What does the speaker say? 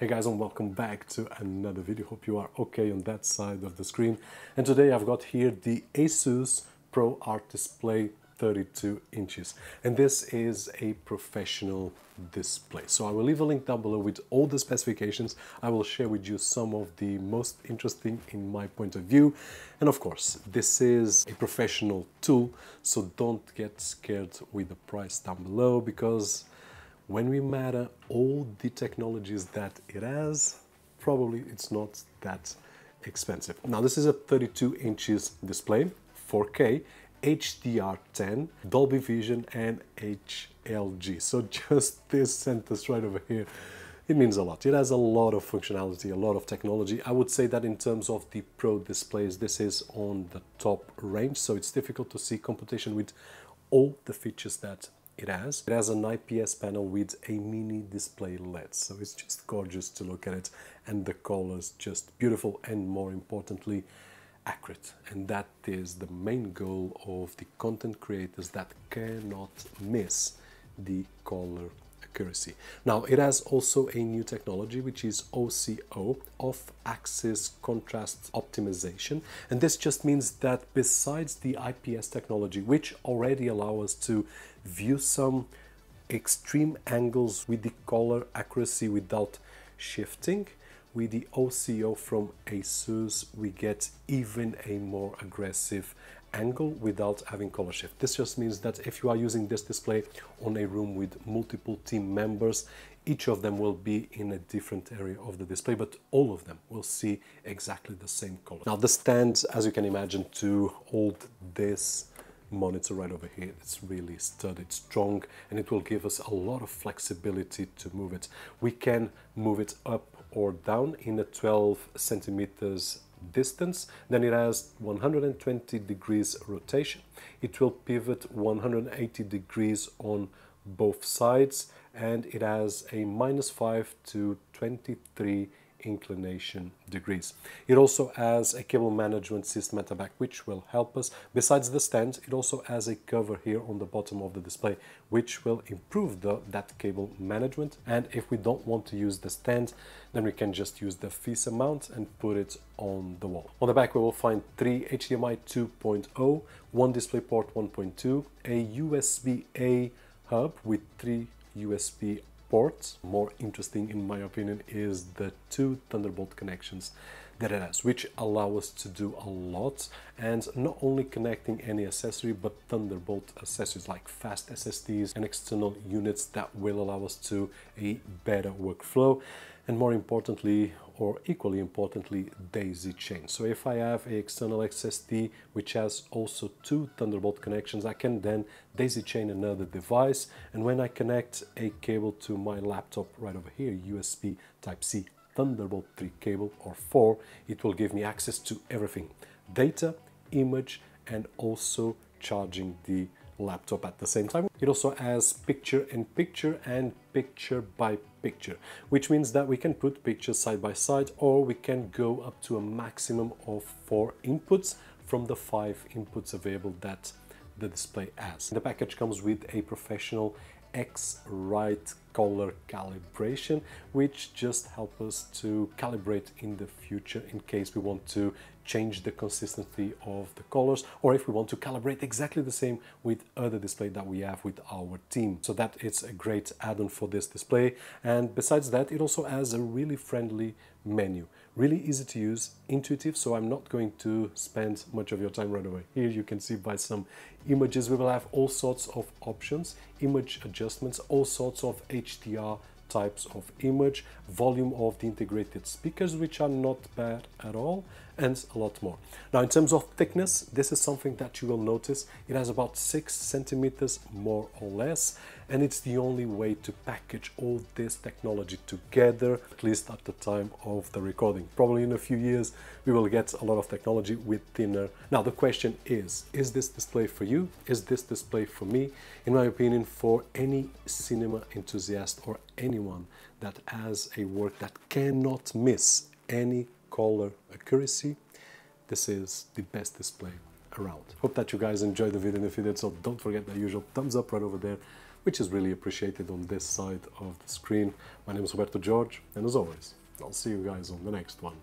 Hey guys, and welcome back to another video. Hope you are okay on that side of the screen. And today I've got here the Asus Pro Art Display 32 inches. And this is a professional display. So I will leave a link down below with all the specifications. I will share with you some of the most interesting in my point of view. And of course, this is a professional tool, so don't get scared with the price down below, because when we matter all the technologies that it has, probably it's not that expensive. Now this is a 32 inches display, 4K, HDR 10, Dolby Vision and HLG. So just this sentence right over here, it means a lot. It has a lot of functionality, a lot of technology. I would say that in terms of the Pro displays, this is on the top range, so it's difficult to see competition with all the features that it has. It has an IPS panel with a mini display LED, so it's just gorgeous to look at it, and the colors just beautiful and, more importantly, accurate. And that is the main goal of the content creators that cannot miss the color accuracy. Now it has also a new technology, which is OCO, off-axis contrast optimization, and this just means that besides the IPS technology, which already allow us to view some extreme angles with the color accuracy without shifting, with the OCO from Asus we get even a more aggressive angle without having color shift. This just means that if you are using this display on a room with multiple team members, each of them will be in a different area of the display, but all of them will see exactly the same color. Now the stand, as you can imagine, to hold this monitor right over here, it's really sturdy, it's strong, and it will give us a lot of flexibility to move it. We can move it up or down in a 12 centimeters distance. Then it has 120 degrees rotation. It will pivot 180 degrees on both sides, and it has a -5 to 23 inclination degrees. It also has a cable management system at the back, which will help us. Besides the stand, it also has a cover here on the bottom of the display, which will improve that cable management. And if we don't want to use the stand, then we can just use the FISA mount and put it on the wall. On the back we will find 3 HDMI 2.0, 1 DisplayPort 1.2, a USB-A hub with 3 USB ports. More interesting in my opinion is the 2 Thunderbolt connections that it has, which allow us to do a lot, and not only connecting any accessory but Thunderbolt accessories like fast SSDs and external units that will allow us to a better workflow, and more importantly, or equally importantly, daisy chain. So if I have an external SSD which has also 2 Thunderbolt connections, I can then daisy chain another device, and when I connect a cable to my laptop right over here, USB Type-C Thunderbolt 3 cable or 4, it will give me access to everything: data, image, and also charging the laptop at the same time. It also has picture-in-picture and picture-by-picture, which means that we can put pictures side by side, or we can go up to a maximum of 4 inputs from the 5 inputs available that the display has. The package comes with a professional X-Rite color calibration, which just help us to calibrate in the future in case we want to change the consistency of the colors, or if we want to calibrate exactly the same with other display that we have with our team. So that it's a great add-on for this display. And besides that, it also has a really friendly menu, really easy to use, intuitive. So I'm not going to spend much of your time right away. Here you can see by some images we will have all sorts of options, image adjustments, all sorts of HDR types of image, volume of the integrated speakers, which are not bad at all, and a lot more. Now in terms of thickness, this is something that you will notice. It has about 6 centimeters more or less, and it's the only way to package all this technology together, at least at the time of the recording. Probably in a few years we will get a lot of technology with thinner. Now the question is this display for you? Is this display for me? In my opinion, for any cinema enthusiast or anyone that has a work that cannot miss any color accuracy, this is the best display around. Hope that you guys enjoyed the video, and if you did so, don't forget the usual thumbs up right over there, which is really appreciated on this side of the screen. My name is Roberto Jorge, and as always, I'll see you guys on the next one.